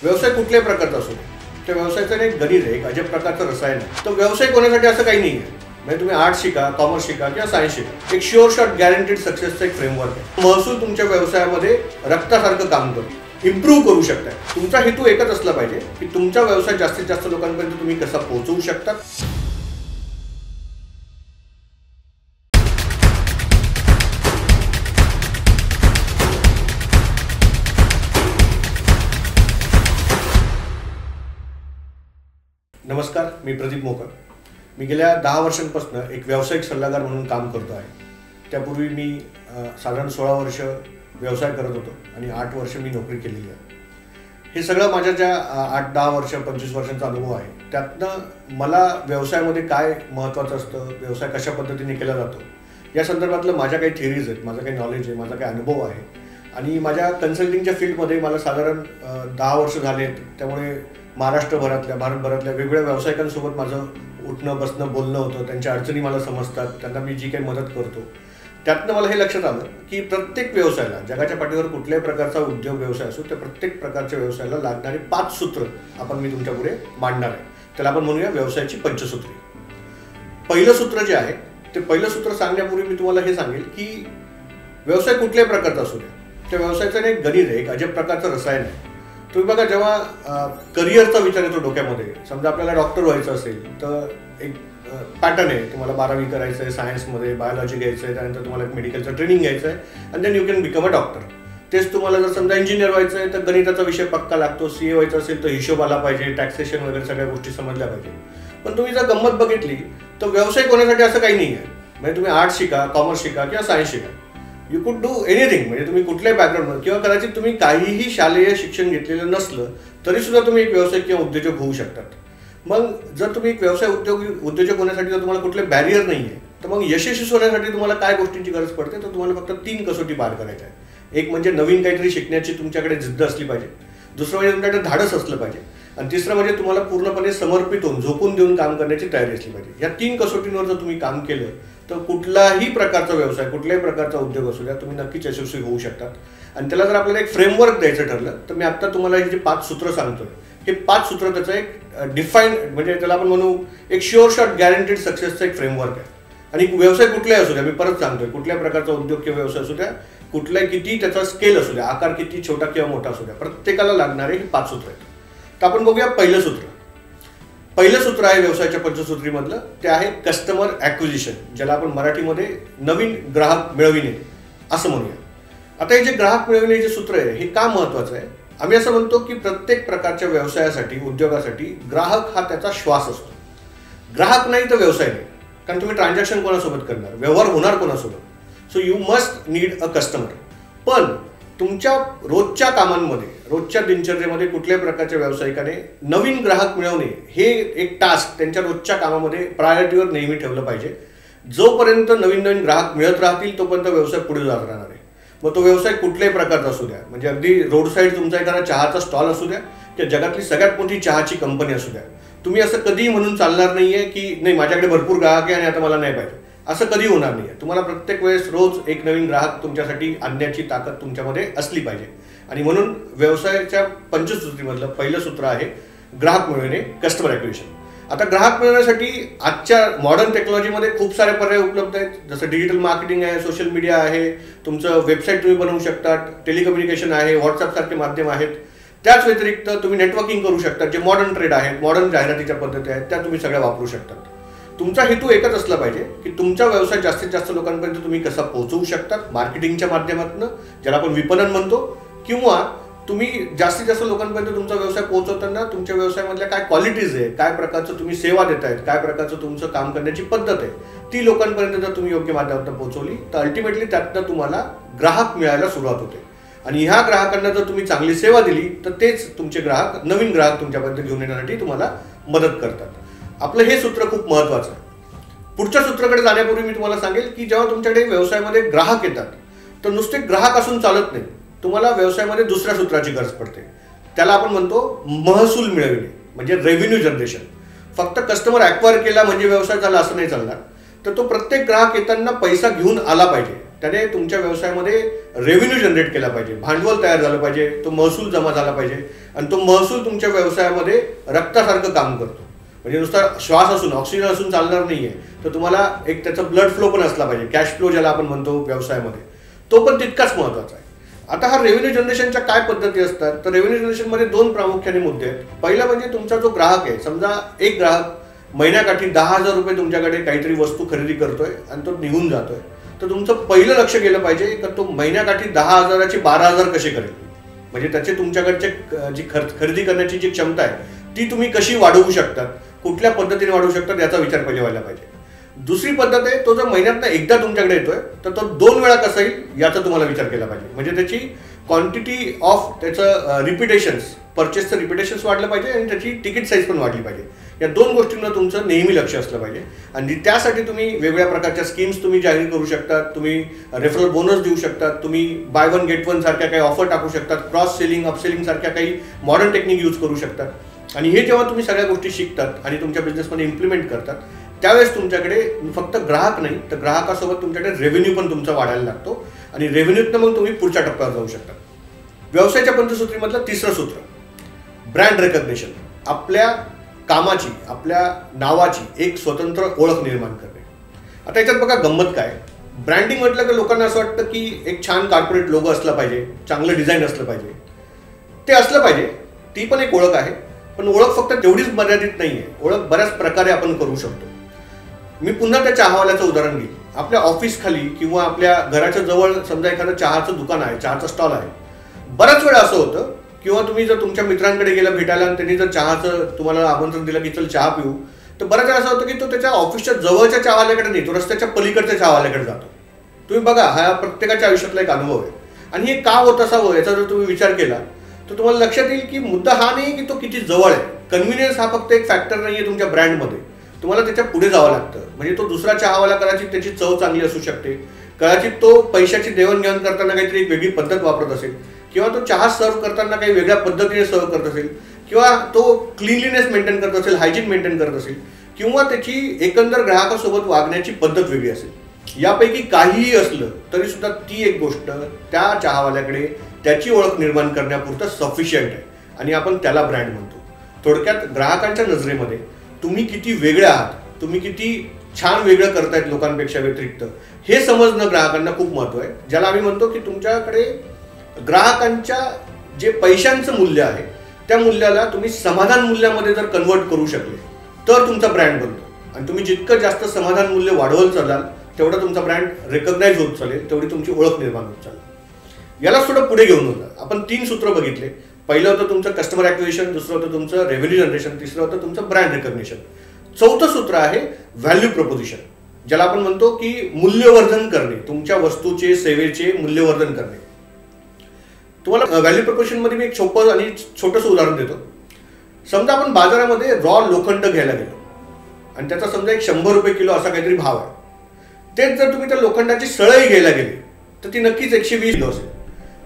व्यवसाय कुठल्याही प्रकारचा असो, त्या व्यवसायाचं एक गणित आहे, एक अजब प्रकारचं रसायन आहे. तर व्यवसाय कोणासाठी असं काही नाही आहे. म्हणजे तुम्ही आर्ट्स शिका, कॉमर्स शिका किंवा सायन्स शिका, एक शुअर शॉट गॅरंटीड सक्सेसचं एक फ्रेमवर्क आहे. महसूल तुमच्या व्यवसायामध्ये रक्तासारखं काम करतो, इम्प्रूव्ह करू शकता. तुमचा हेतू एकच असला पाहिजे की तुमचा व्यवसाय जास्तीत जास्त लोकांपर्यंत तुम्ही कसा पोहोचवू शकता. नमस्कार, मी प्रदीप मोकर. मी गेल्या 10 वर्षांपासून एक व्यावसायिक सल्लागार म्हणून काम करतो आहे. त्यापूर्वी मी साधारण 16 वर्ष व्यवसाय करत होतो आणि 8 वर्ष मी नोकरी केलेली आहे. हे सगळं माझ्या ज्या 8-10 वर्ष 25 वर्षांचा अनुभव आहे, त्यातनं मला व्यवसायामध्ये काय महत्त्वाचं असतं, व्यवसाय कशा पद्धतीने केला जातो या संदर्भातलं माझ्या काही थिअरीज आहेत, माझं काही नॉलेज आहे, माझा काही अनुभव आहे. आणि माझ्या कन्सल्टिंगच्या फील्डमध्ये मला साधारण 10 वर्ष झाले आहेत. त्यामुळे महाराष्ट्रभरातल्या भारतभरातल्या वेगवेगळ्या व्यावसायिकांसोबत माझं उठणं बसणं बोलणं होतं. त्यांच्या अडचणी मला समजतात, त्यांना मी जी काही मदत करतो त्यातनं मला हे लक्षात आलं की प्रत्येक व्यवसायाला, जगाच्या पाठीवर कुठल्याही प्रकारचा उद्योग व्यवसाय असो, त्या प्रत्येक प्रकारच्या व्यवसायाला लागणारी 5 सूत्र मी तुमच्यापुढे मांडणार आहे. त्याला आपण म्हणूया व्यवसायाची पंचसूत्री. पहिलं सूत्र जे आहे ते पहिलं सूत्र सांगण्यापूर्वी मी तुम्हाला हे सांगेल की व्यवसाय कुठल्याही प्रकारचा असू द्या, त्या व्यवसायाचं एक गणित आहे, एक अजब प्रकारचं रसायन आहे. तुम्ही बघा, जेव्हा करिअरचा विचार येतो डोक्यामध्ये, समजा आपल्याला डॉक्टर व्हायचं असेल तर एक पॅटर्न आहे. तुम्हाला 12वी करायचं आहे, सायन्समध्ये बायोलॉजी घ्यायचं आहे, त्यानंतर तुम्हाला एक मेडिकलचं ट्रेनिंग घ्यायचं आहे आणि then you can become a doctor. तेच तुम्हाला जर समजा इंजिनियर व्हायचं आहे तर गणिताचा विषय पक्का लागतो. CA व्हायचं असेल तर हिशोब आला पाहिजे, टॅक्सेशन वगैरे सगळ्या गोष्टी समजल्या पाहिजे. पण तुम्ही जर गंमत बघितली तर व्यवसाय कोणासाठी असं काही नाही आहे. म्हणजे तुम्ही आर्ट्स शिका, कॉमर्स शिका किंवा सायन्स शिका, यू कुड डू एनिथिंग. म्हणजे तुम्ही कुठल्याही बॅकग्राऊंडवर किंवा कदाचित तुम्ही काहीही शालेय शिक्षण घेतलेलं नसलं तरी सुद्धा तुम्ही एक व्यवसाय किंवा उद्योजक होऊ शकतात. मग जर तुम्ही एक व्यवसाय उद्योजक होण्यासाठी जर तुम्हाला कुठले बॅरियर नाही आहे, तर मग यशस्वी होण्यासाठी तुम्हाला काय गोष्टींची गरज पडते, तर तुम्हाला फक्त 3 कसोटी पार करायच्या आहे. एक म्हणजे नवीन काहीतरी शिकण्याची तुमच्याकडे जिद्द असली पाहिजे, दुसरं म्हणजे तुमच्याकडे धाडस असलं पाहिजे, आणि तिसरं म्हणजे तुम्हाला पूर्णपणे समर्पित होऊन झोकून देऊन काम करण्याची तयारी असली पाहिजे. या 3 कसोटींवर जर तुम्ही काम केलं तर कुठलाही प्रकारचा व्यवसाय, कुठल्याही प्रकारचा उद्योग असू द्या, तुम्ही नक्कीच यशस्वी होऊ शकतात. आणि त्याला जर आपल्याला एक फ्रेमवर्क द्यायचं ठरलं तर मी आता तुम्हाला हे जे 5 सूत्र सांगतोय, हे 5 सूत्र त्याचं एक डिफाईन, म्हणजे त्याला आपण म्हणू एक शुअर शॉट गॅरंटीड सक्सेसचं एक फ्रेमवर्क आहे. आणि व्यवसाय कुठलाही असू द्या, मी परत सांगतोय, कुठल्याही प्रकारचा उद्योग किंवा व्यवसाय असू द्या, कुठलाही किती त्याचा स्केल असू द्या, आकार किती छोटा किंवा मोठा असू द्या, प्रत्येकाला लागणारे हे 5 सूत्र आहेत. तर आपण बघूया पहिलं सूत्र. पहिलं सूत्र आहे व्यवसायाच्या पंचसूत्रीमधलं, ते आहे कस्टमर ॲक्विजिशन, ज्याला आपण मराठीमध्ये नवीन ग्राहक मिळविणे असं म्हणूया. आता हे जे ग्राहक मिळविणे जे सूत्र आहे हे का महत्त्वाचं आहे? आम्ही असं म्हणतो की प्रत्येक प्रकारच्या व्यवसायासाठी, उद्योगासाठी ग्राहक हा त्याचा श्वास असतो. ग्राहक नाही तर व्यवसाय नाही, कारण तुम्ही ट्रान्झॅक्शन कोणासोबत करणार, व्यवहार होणार कोणासोबत. So you must need a customer. पण तुमच्या रोजच्या कामांमध्ये, रोजच्या दिनचर्येमध्ये कुठल्याही प्रकारच्या व्यावसायिकाने नवीन ग्राहक मिळवणे हे एक टास्क त्यांच्या रोजच्या कामामध्ये प्रायोरिटीवर नेहमी ठेवलं पाहिजे. जोपर्यंत नवीन नवीन ग्राहक मिळत राहतील तोपर्यंत व्यवसाय पुढे जात राहणार आहे. मग तो व्यवसाय कुठल्याही प्रकारचा असू द्या, म्हणजे अगदी रोड साईड तुमचा एखादा चहाचा स्टॉल असू द्या किंवा जगातली सगळ्यात मोठी चहाची कंपनी असू द्या, तुम्ही असं कधीही म्हणून चालणार नाहीये की नाही माझ्याकडे भरपूर ग्राहक आहे आणि आता मला नाही पाहिजे. असं कधी होणार नाहीये. तुम्हाला प्रत्येक वेळेस रोज एक नवीन ग्राहक तुमच्यासाठी आणण्याची ताकद तुमच्यामध्ये असली पाहिजे. आणि म्हणून व्यवसायाच्या पंचसूत्रीमधलं पहिलं सूत्र आहे ग्राहक मिळवणे, कस्टमर ॲक्विजिशन. आता ग्राहक मिळवण्यासाठी आजच्या मॉडर्न टेक्नॉलॉजीमध्ये खूप सारे पर्याय उपलब्ध आहेत. जसं डिजिटल मार्केटिंग आहे, सोशल मीडिया आहे, तुमचं वेबसाईट तुम्ही बनवू शकता, टेलिकम्युनिकेशन आहे, व्हॉट्सअपसारखे माध्यम आहेत. त्याच व्यतिरिक्त तुम्ही नेटवर्किंग करू शकता, जे मॉडर्न ट्रेड आहेत, मॉडर्न जाहिरातीच्या पद्धती आहेत, त्या तुम्ही सगळ्या वापरू शकतात. तुमचा हेतू एकच असला पाहिजे की तुमचा व्यवसाय जास्तीत जास्त लोकांपर्यंत तुम्ही कसा पोहोचवू शकतात, मार्केटिंगच्या माध्यमातून, ज्याला आपण विपणन म्हणतो, किंवा तुम्ही जास्तीत जास्त लोकांपर्यंत तुमचा व्यवसाय पोहोचवताना तुमच्या व्यवसायामधल्या काय क्वालिटीज आहे, काय प्रकारचं तुम्ही सेवा देतायत, काय प्रकारचं तुमचं काम करण्याची पद्धत आहे, ती लोकांपर्यंत जर तुम्ही योग्य माध्यमातून पोहोचवली तर अल्टिमेटली त्यातनं तुम्हाला ग्राहक मिळायला सुरुवात होते. आणि ह्या ग्राहकांना जर तुम्ही चांगली सेवा दिली तर तेच तुमचे ग्राहक, नवीन ग्राहक तुमच्यापर्यंत घेऊन येण्यासाठी तुम्हाला मदत करतात. आपलं हे सूत्र खूप महत्त्वाचं आहे. पुढच्या सूत्राकडे जाण्यापूर्वी मी तुम्हाला सांगेल की जेव्हा तुमच्याकडे व्यवसायामध्ये ग्राहक येतात तर नुसते ग्राहक असून चालत नाही. तुम्हाला व्यवसायामध्ये दुसऱ्या सूत्राची गरज पडते, त्याला आपण म्हणतो महसूल मिळविणे, म्हणजे रेव्हेन्यू जनरेशन. फक्त कस्टमर ॲक्वायर केला म्हणजे व्यवसाय झाला असं नाही चालणार. तर तो प्रत्येक ग्राहक येताना पैसा घेऊन आला पाहिजे. त्याने तुमच्या व्यवसायामध्ये रेव्हेन्यू जनरेट केला पाहिजे, भांडवल तयार झालं पाहिजे, तो महसूल जमा झाला पाहिजे आणि तो महसूल तुमच्या व्यवसायामध्ये रक्तासारखं काम करतो. म्हणजे नुसता श्वास असून ऑक्सिजन असून चालणार नाहीये, तर तुम्हाला एक त्याचा ब्लड फ्लो पण असला पाहिजे, कॅश फ्लो ज्याला आपण म्हणतो व्यवसायामध्ये, तो पण तितकाच महत्वाचा आहे. आता हा रेव्हेन्यू जनरेशनच्या काय पद्धती असतात, तर रेव्हेन्यू जनरेशनमध्ये 2 प्रामुख्याने मुद्दे आहेत. पहिला म्हणजे तुमचा जो ग्राहक आहे, समजा एक ग्राहक महिन्याकाठी 10,000 रुपये तुमच्याकडे काहीतरी वस्तू खरेदी करतोय आणि तो निघून जातोय, तर तुमचं पहिलं लक्ष गेलं पाहिजे की तो महिन्याकाठी 10,000ची 12,000 कसे करेल. म्हणजे त्याचे तुमच्याकडचे जी खरेदी करण्याची जी क्षमता आहे ती तुम्ही कशी वाढवू शकतात, कुठल्या पद्धतीने वाढवू शकतात याचा विचार पहिले व्हायला पाहिजे. दुसरी पद्धत आहे, तो जर महिन्यातनं एकदा तुमच्याकडे येतोय तर तो 2 वेळा कसा येईल याचा तुम्हाला विचार केला पाहिजे. म्हणजे त्याची क्वांटिटी ऑफ त्याचं रिपिटेशन्स, परचेसचं रिपिटेशन्स वाढलं पाहिजे आणि त्याची तिकीट साईज पण वाढली पाहिजे. या 2 गोष्टींना तुमचं नेहमी लक्ष असलं पाहिजे. आणि त्यासाठी तुम्ही वेगवेगळ्या प्रकारच्या स्कीम्स तुम्ही जाहीर करू शकतात, तुम्ही रेफरल बोनस देऊ शकतात, तुम्ही बाय 1 गेट 1 सारख्या काही ऑफर टाकू शकतात, क्रॉस सेलिंग अपसेलिंग सारख्या काही मॉडर्न टेक्निक यूज करू शकतात. आणि हे जेव्हा तुम्ही सगळ्या गोष्टी शिकतात आणि तुमच्या बिझनेसमध्ये इम्प्लिमेंट करतात, त्यावेळेस तुमच्याकडे फक्त ग्राहक नाही तर ग्राहकासोबत तुमच्याकडे रेव्हेन्यू पण तुमचा वाढायला लागतो आणि रेव्हेन्यूतनं मग तुम्ही पुढच्या टप्प्यावर जाऊ शकता. व्यवसायाच्या पंचसूत्रीमधलं तिसरं सूत्र, ब्रँड रेकग्निशन. आपल्या कामाची, आपल्या नावाची एक स्वतंत्र ओळख निर्माण करणे. आता याच्यात बघा गंमत काय, ब्रँडिंग म्हटलं की लोकांना असं वाटतं की एक छान कॉर्पोरेट लोगो असला पाहिजे, चांगलं डिझाईन असलं पाहिजे. ते असलं पाहिजे, ती पण एक ओळख आहे, पण ओळख फक्त तेवढीच मर्यादित नाहीये. ओळख बऱ्याच प्रकारे आपण करू शकतो. मी पुन्हा त्या चहावाल्याचं उदाहरण घेईन. आपल्या ऑफिस खाली किंवा आपल्या घराच्या जवळ समजा एखादं चहाचं दुकान आहे, चहाचा स्टॉल आहे. बऱ्याच वेळा असं होतं किंवा तुम्ही जर तुमच्या मित्रांकडे गेला भेटायला आणि त्यांनी जर चहाचं तुम्हाला आमंत्रण दिलं की चल चहा पिऊ, तर बऱ्याच वेळा असं होतं की तो त्याच्या ऑफिसच्या जवळच्या चहावाल्याकडे नाही, तो रस्त्याच्या पलीकडच्या चहावाल्याकडे जातो. तुम्ही बघा, हा प्रत्येकाच्या आयुष्यातला एक अनुभव आहे. आणि हे का होत असावं याचा जर तुम्ही विचार केला तर तुम्हाला लक्षात येईल की मुद्दा हा नाही की तो किती जवळ आहे. कन्व्हिनियन्स हा फक्त एक फॅक्टर नाहीये तुमच्या ब्रँडमध्ये, तुम्हाला त्याच्या पुढे जावं लागतं. म्हणजे तो दुसरा चहावाला कदाचित त्याची चव चांगली असू शकते, कदाचित तो पैशाची देवाणघेवाण करताना काहीतरी एक वेगळी पद्धत वापरत असेल, किंवा तो चहा सर्व करताना काही वेगळ्या पद्धतीने सर्व करत असेल, किंवा तो क्लीनलीनेस मेंटेन करत असेल, हायजीन मेंटेन करत असेल, किंवा त्याची एकंदर ग्राहकासोबत वागण्याची पद्धत वेगळी असेल. यापैकी काहीही असलं तरी सुद्धा ती एक गोष्ट त्या चहावाल्याकडे त्याची ओळख निर्माण करण्यापुरतं सफिशियंट आहे आणि आपण त्याला ब्रँड म्हणतो. थोडक्यात ग्राहकांच्या नजरेमध्ये तुम्ही किती वेगळे आहात, तुम्ही किती छान वेगळं करतायत लोकांपेक्षा व्यतिरिक्त, हे समजणं ग्राहकांना खूप महत्व आहे. ज्याला आम्ही म्हणतो की तुमच्याकडे ग्राहकांच्या जे पैशांचं मूल्य आहे त्या मूल्याला तुम्ही समाधान मूल्यामध्ये जर कन्वर्ट करू शकले तर तुमचा ब्रँड बनतो. आणि तुम्ही जितकं जास्त समाधान मूल्य वाढवत चालाल तेवढा तुमचा ब्रँड रेकग्नाइज होत चालेल, तेवढी तुमची ओळख निर्माण होत चालेल. याला थोडं पुढे घेऊन होतं. आपण 3 सूत्र बघितले. पहिलं होतं तुमचं कस्टमर ॲक्विजिशन, दुसरं होतं तुमचं रेव्हेन्यू जनरेशन, तिसरं होतं तुमचं ब्रँड रेकग्निशन. चौथं सूत्र आहे व्हॅल्यू प्रपोजिशन, ज्याला आपण म्हणतो की मूल्यवर्धन करणे, तुमच्या वस्तूचे सेवेचे मूल्यवर्धन करणे. तुम्हाला व्हॅल्यू प्रपोजिशन मध्ये मी एक सोपं आणि छोटंसं उदाहरण देतो. समजा आपण बाजारामध्ये रॉ लोखंड घ्यायला गेलो आणि त्याचा समजा एक 100 रुपये किलो असा काहीतरी भाव आहे. तेच जर तुम्ही त्या लोखंडाची सळई घ्यायला गेले तर ती नक्कीच 120 किलो असेल.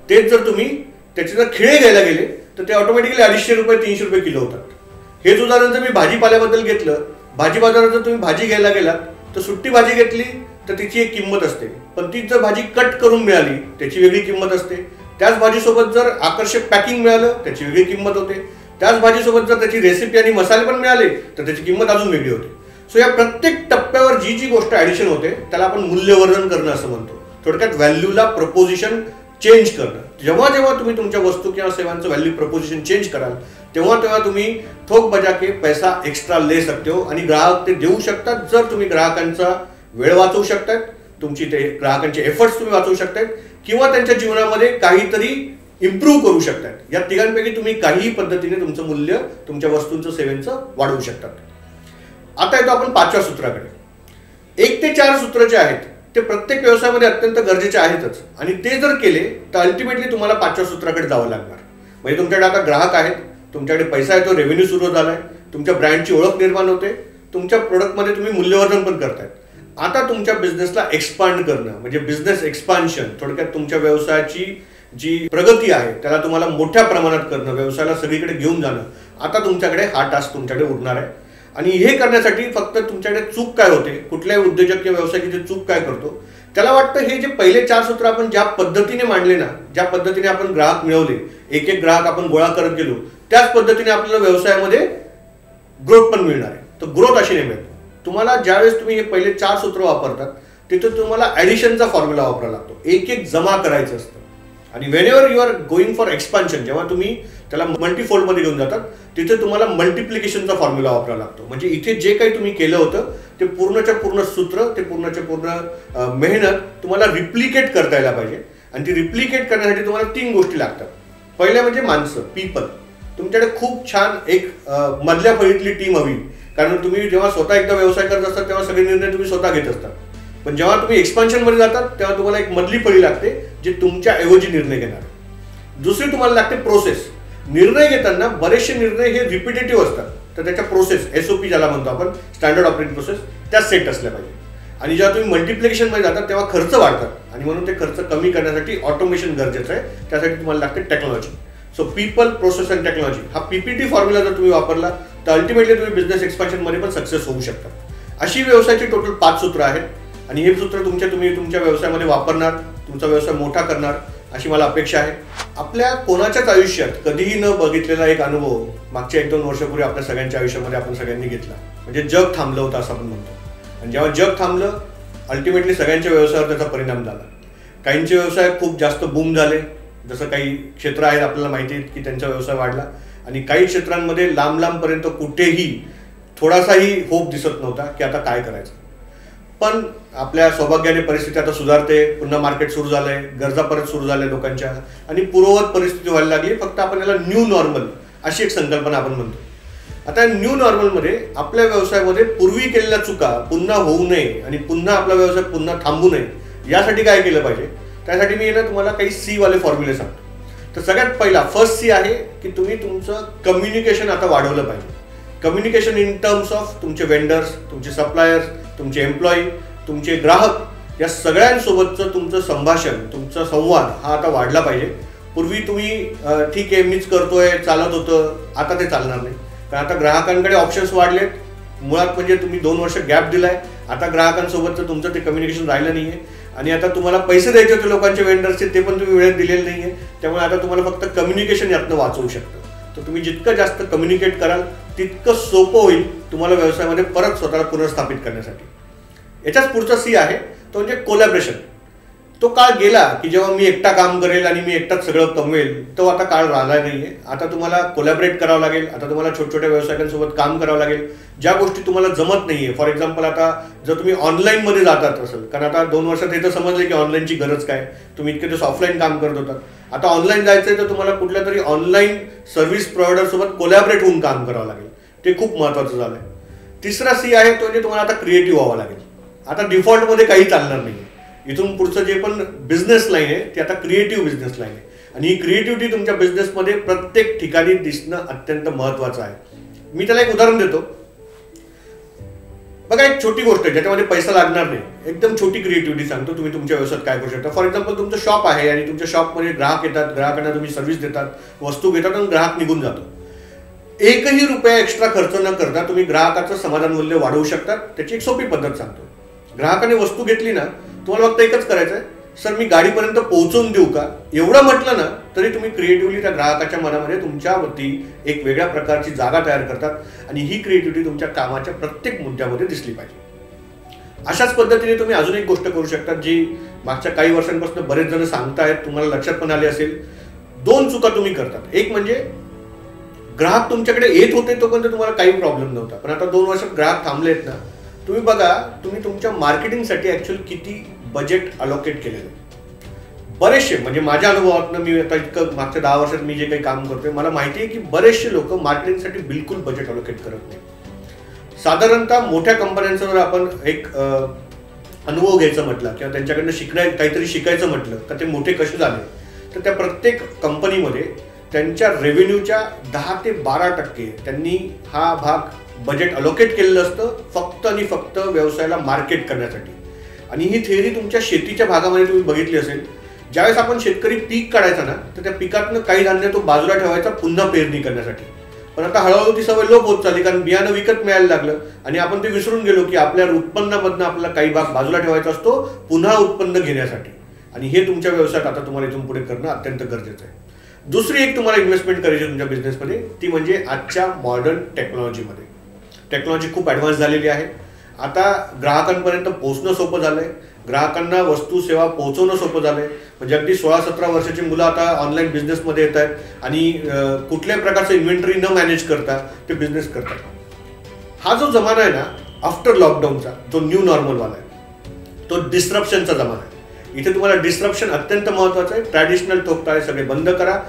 तेच जर तुम्ही त्याचे जर खिळे घ्यायला गेले तर ते ऑटोमॅटिकली 250 रुपये 300 रुपये किलो होतात. हेच उदाहरण जर मी भाजीपाल्याबद्दल घेतलं, भाजी बाजारात जर तुम्ही भाजी घ्यायला गेलात तर सुट्टी भाजी घेतली तर तिची एक किंमत असते, पण तीच जर भाजी कट करून मिळाली त्याची वेगळी किंमत असते. त्याच भाजीसोबत जर आकर्षक पॅकिंग मिळालं त्याची वेगळी किंमत होते. त्याच भाजीसोबत जर त्याची रेसिपी आणि मसाले पण मिळाले तर त्याची किंमत अजून वेगळी होते. सो या प्रत्येक टप्प्यावर जी जी गोष्ट ॲडिशन होते त्याला आपण मूल्यवर्धन करणं असं म्हणतो. थोडक्यात व्हॅल्यूला प्रपोजिशन चेंज करणं. जेव्हा जेव्हा तुम्ही तुमच्या वस्तू किंवा सेवांचं व्हॅल्यू प्रपोजिशन चेंज कराल तेव्हा तेव्हा तुम्ही थोक बजा के पैसा एक्स्ट्रा ले सकते हो आणि ग्राहक ते देऊ शकतात. जर तुम्ही ग्राहकांचा वेळ वाचवू शकतात, तुमची ते ग्राहकांचे एफर्ट्स तुम्ही वाचवू शकतात, किंवा त्यांच्या जीवनामध्ये काहीतरी इम्प्रूव्ह करू शकतात. या तिघांपैकी तुम्ही काहीही पद्धतीने तुमचं मूल्य तुमच्या वस्तूंचं सेवेचं वाढवू शकतात. आता येतो आपण 5व्या सूत्राकडे. 1 ते 4 सूत्र जे आहेत ते प्रत्येक व्यवसायामध्ये अत्यंत गरजेचे आहेतच आणि ते जर केले तर अल्टिमेटली तुम्हाला 5व्या सूत्राकडे जावं लागणार. म्हणजे तुमच्याकडे आता ग्राहक आहेत, तुमच्याकडे पैसा येतो, रेव्हेन्यू सुरू झालाय, तुमच्या ब्रँडची ओळख निर्माण होते, तुमच्या प्रोडक्टमध्ये तुम्ही मूल्यवर्धन पण करतायत. आता तुमच्या बिझनेसला एक्सपांड करणं म्हणजे बिझनेस एक्सपान्शन, थोडक्यात तुमच्या व्यवसायाची जी प्रगती आहे त्याला तुम्हाला मोठ्या प्रमाणात करणं, व्यवसायाला सगळीकडे घेऊन जाणं, आता तुमच्याकडे हा टास्क तुमच्याकडे उरणार आहे. आणि हे करण्यासाठी फक्त तुमच्याकडे चूक काय होते, कुठल्याही उद्योजक किंवा व्यावसायिक चूक काय करतो त्याला वाटतं हे जे पहिले 4 सूत्र आपण ज्या पद्धतीने मांडले ना, ज्या पद्धतीने आपण ग्राहक मिळवले, एक एक ग्राहक आपण गोळा करत गेलो, त्याच पद्धतीने आपल्याला व्यवसायामध्ये ग्रोथ पण मिळणार आहे. तर ग्रोथ अशी नाही मिळत. तुम्हाला ज्यावेळेस तुम्ही हे पहिले 4 सूत्र वापरतात तिथे तुम्हाला ॲडिशनचा फॉर्म्युला वापरावा लागतो. एक एक जमा करायचं असतं. आणि whenever you are going for expansion, जेव्हा तुम्ही त्याला मल्टीफोल्डमध्ये घेऊन जातात तिथे तुम्हाला मल्टिप्लिकेशनचा फॉर्म्युला वापरावा लागतो. म्हणजे इथे जे काही तुम्ही केलं होतं ते पूर्णच्या पूर्ण सूत्र, ते पूर्णच्या पूर्ण मेहनत तुम्हाला रिप्लिकेट करता यायला पाहिजे. आणि ती रिप्लिकेट करण्यासाठी तुम्हाला 3 गोष्टी लागतात. पहिल्या म्हणजे माणसं, पीपल. तुमच्याकडे खूप छान एक मधल्या फळीतली टीम हवी. कारण तुम्ही जेव्हा स्वतः एकदा व्यवसाय करत असतात तेव्हा सगळे निर्णय तुम्ही स्वतः घेत असतात. पण जेव्हा तुम्ही एक्सपान्शनमध्ये जातात तेव्हा तुम्हाला एक मधली फळी लागते जे तुमच्या ऐवजी निर्णय घेणार. दुसरी तुम्हाला लागते प्रोसेस. निर्णय घेताना बरेचसे निर्णय हे रिपिटेटिव्ह असतात, तर त्याच्या प्रोसेस, SOP ज्याला म्हणतो आपण, स्टँडर्ड ऑपरेटिंग प्रोसेस, त्या सेट असल्या पाहिजे. आणि जेव्हा तुम्ही मल्टिप्लिकेशनमध्ये जातात तेव्हा खर्च वाढतात आणि म्हणून ते खर्च कमी करण्यासाठी ऑटोमेशन गरजेचं आहे. त्यासाठी तुम्हाला लागते technology. So people, process and technology हा PPT फॉर्म्युला जर तुम्ही वापरला तर अल्टिमेटली तुम्ही बिझनेस एक्सपान्शनमध्ये पण सक्सेस होऊ शकता. अशी व्यवसायाची टोटल 5 सूत्र आहेत आणि हे सूत्र तुम्ही तुमच्या व्यवसायामध्ये वापरणार, तुमचा व्यवसाय मोठा करणार अशी मला अपेक्षा आहे. आपल्या कोणाच्याच आयुष्यात कधीही न बघितलेला एक अनुभव मागच्या 1-2 वर्षापूर्वी आपल्या सगळ्यांच्या आयुष्यामध्ये आपण सगळ्यांनी घेतला. म्हणजे जग थांबलं होतं असं आपण म्हणतो. आणि जेव्हा जग थांबलं अल्टिमेटली सगळ्यांच्या व्यवसायावर त्याचा परिणाम झाला. काहींचे व्यवसाय खूप जास्त बूम झाले, जसं काही क्षेत्र आहेत आपल्याला माहिती आहे की त्यांचा व्यवसाय वाढला. आणि काही क्षेत्रांमध्ये लांब लांबपर्यंत कुठेही थोडासाही होप दिसत नव्हता की आता काय करायचं. पण आपल्या सौभाग्याने परिस्थिती आता सुधारते, पुन्हा मार्केट सुरू झालंय, गरजा परत सुरू झाल्या लोकांच्या आणि पूर्ववत परिस्थिती व्हायला लागली. फक्त आपण याला न्यू नॉर्मल अशी एक संकल्पना आपण म्हणतो. आता न्यू नॉर्मलमध्ये आपल्या व्यवसायामध्ये पूर्वी केलेल्या चुका पुन्हा होऊ नये आणि पुन्हा आपला व्यवसाय पुन्हा थांबू नये यासाठी काय केलं पाहिजे, त्यासाठी मी ना तुम्हाला काही C वाले फॉर्म्युले सांगतो. तर सगळ्यात पहिला फर्स्ट C आहे की तुम्ही तुमचं कम्युनिकेशन आता वाढवलं पाहिजे. कम्युनिकेशन इन टर्म्स ऑफ तुमचे वेंडर्स, तुमचे सप्लायर्स, तुमचे एम्प्लॉई, तुमचे ग्राहक या सगळ्यांसोबतचं तुमचं संभाषण, तुमचा संवाद हा आता वाढला पाहिजे. पूर्वी तुम्ही ठीक आहे मीच करतोय, चालत होतं, आता ते चालणार नाही. कारण आता ग्राहकांकडे ऑप्शन्स वाढलेत. मुळात म्हणजे तुम्ही 2 वर्ष गॅप दिलाय, आता ग्राहकांसोबतचं तुमचं ते कम्युनिकेशन राहिलं नाहीये. आणि आता तुम्हाला पैसे द्यायचे होते लोकांच्या वेंडर्सचे, ते पण तुम्ही वेळेत दिलेले नाहीये. त्यामुळे आता तुम्हाला फक्त कम्युनिकेशन यातनं वाचवू शकतं. तर तुम्ही जितकं जास्त कम्युनिकेट कराल तितकं सोपं होईल तुम्हाला व्यवसायामध्ये परत स्वतःला पुनर्स्थापित करण्यासाठी. याच्याच पुढचा C आहे तो म्हणजे कोलॅबरेशन. तो काळ गेला की जेव्हा मी एकटा काम करेल आणि मी एकटाच सगळं कमवेल, तो आता काळ राहिला नाहीये. आता तुम्हाला कोलॅबरेट करावं लागेल. आता तुम्हाला छोट्या व्यावसायिकांसोबत काम करावं लागेल. ज्या गोष्टी तुम्हाला जमत नाहीये, फॉर एक्झाम्पल आता जर तुम्ही ऑनलाईनमध्ये जातात असेल, कारण आता 2 वर्षात हे तर समजले की ऑनलाईनची गरज काय, तुम्ही इतके दिवस ऑफलाईन काम करत होतात, आता ऑनलाईन जायचंय तर तुम्हाला कुठल्या तरी ऑनलाईन सर्व्हिस प्रोव्हायडर सोबत कोलॅबरेट होऊन काम करावं लागेल. ते खूप महत्त्वाचं झालंय. तिसरा C आहे तो म्हणजे तुम्हाला आता क्रिएटिव्ह व्हावं लागेल. आता डिफॉल्टमध्ये काही चालणार नाही. इथून पुढचं जे पण बिझनेस लाईन आहे ती आता क्रिएटिव्ह बिझनेस लाईन आहे. आणि ही क्रिएटिव्हिटी तुमच्या बिझनेसमध्ये प्रत्येक ठिकाणी दिसणं अत्यंत महत्त्वाचं आहे. मी त्याला एक उदाहरण देतो. बघा, एक छोटी गोष्ट आहे ज्याच्यामध्ये पैसा लागणार नाही, एकदम छोटी क्रिएटिव्हिटी सांगतो तुम्ही तुमच्या व्यवसायात काय करू शकता. फॉर एक्झाम्पल तुमचं शॉप आहे आणि तुमच्या शॉपमध्ये ग्राहक येतात, ग्राहकांना तुम्ही सर्व्हिस देतात, वस्तू घेतात आणि ग्राहक निघून जातो. 1ही रुपया एक्स्ट्रा खर्च न करता तुम्ही ग्राहकाचं समाधान मूल्य वाढवू शकता. त्याची एक सोपी पद्धत सांगतो. ग्राहकाने वस्तू घेतली ना, तुम्हाला फक्त एकच करायचं आहे, सर मी गाडीपर्यंत पोहोचवून देऊ का, एवढं म्हटलं ना तरी तुम्ही क्रिएटिव्हली त्या ग्राहकाच्या मनामध्ये तुमच्यावरती एक वेगळ्या प्रकारची जागा तयार करतात आणि ही क्रिएटिव्हिटी तुमच्या कामाच्या प्रत्येक मुद्द्यामध्ये दिसली पाहिजे. अशाच पद्धतीने तुम्ही अजून एक गोष्ट करू शकता जी मागच्या काही वर्षांपासून बरेच जण सांगतायत, तुम्हाला लक्षात पण आले असेल. 2 चुका तुम्ही करतात. एक म्हणजे ग्राहक तुमच्याकडे येत होते तोपर्यंत तुम्हाला काही प्रॉब्लेम नव्हता, पण आता 2 वर्षात ग्राहक थांबलेत ना, तुम्ही बघा तुम्ही तुमच्या मार्केटिंगसाठी ऍक्च्युअली किती बजेट अलोकेट केलेलं आहे. बरेचसे म्हणजे माझ्या अनुभवातनं, मी आता इतकं मागच्या 10 वर्षात मी जे काही काम करतोय मला माहिती आहे की बरेचसे लोक मार्केटिंगसाठी बिलकुल बजेट अलोकेट करत नाही. साधारणतः मोठ्या कंपन्यांचा जर आपण एक अनुभव घ्यायचं म्हटलं किंवा त्यांच्याकडनं काहीतरी शिकायचं म्हटलं तर ते मोठे कसे झाले, तर त्या प्रत्येक कंपनीमध्ये त्यांच्या रेव्हेन्यूच्या 10 ते 12% त्यांनी हा भाग बजेट अलोकेट केलेलं असतं फक्त आणि फक्त व्यवसायाला मार्केट करण्यासाठी. आणि ही थिअरी तुमच्या शेतीच्या भागामध्ये तुम्ही बघितली असेल. ज्यावेळेस आपण शेतकरी पीक काढायचा ना, तर त्या पिकातनं काही धान्य तो बाजूला ठेवायचा पुन्हा पेरणी करण्यासाठी. पण आता हळूहळू ती सवय लोप होत चालली, कारण बियाणं विकत मिळायला लागलं आणि आपण ते विसरून गेलो की आपल्या उत्पन्नामधनं आपल्याला काही भाग बाजूला ठेवायचा असतो पुन्हा उत्पन्न घेण्यासाठी. आणि हे तुमच्या व्यवसायात आता तुम्हाला इथून पुढे करणं अत्यंत गरजेचं आहे. दुसरी एक तुम्हाला इन्व्हेस्टमेंट करायची तुमच्या बिझनेसमध्ये, ती म्हणजे आजच्या मॉडर्न टेक्नॉलॉजीमध्ये. टेक्नॉलॉजी खूप ॲडव्हान्स झालेली आहे. आता ग्राहकांपर्यंत पोहोचणं सोपं झालंय, ग्राहकांना वस्तू सेवा पोहोचवणं सोपं झालंय. म्हणजे अगदी 16-17 वर्षाची मुलं आता ऑनलाईन बिझनेसमध्ये येत आहेत आणि कुठल्याही प्रकारचं इन्व्हेंटरी न मॅनेज करता ते बिझनेस करतात. हा जो जमाना आहे ना आफ्टर लॉकडाऊनचा, जो न्यू नॉर्मलवाला आहे, तो डिस्ट्रप्शनचा जमाना आहे. इथे तुम्हाला डिस्ट्रप्शन अत्यंत महत्वाचं आहे. ट्रॅडिशनल ठोकताळे सगळे बंद करा.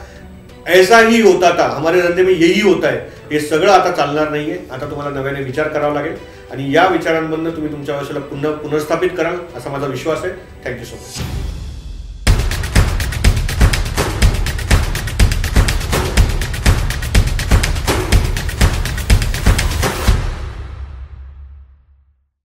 ऐसा ही होता था, हमारे धंदे में यही होता है, हे सगळं आता चालणार नाहीये. आता तुम्हाला नव्याने विचार करावा लागेल आणि या विचारांमधून तुम्ही तुमच्या व्यवसायाला पुनर्स्थापित कराल असा माझा विश्वास आहे. Thank you so much.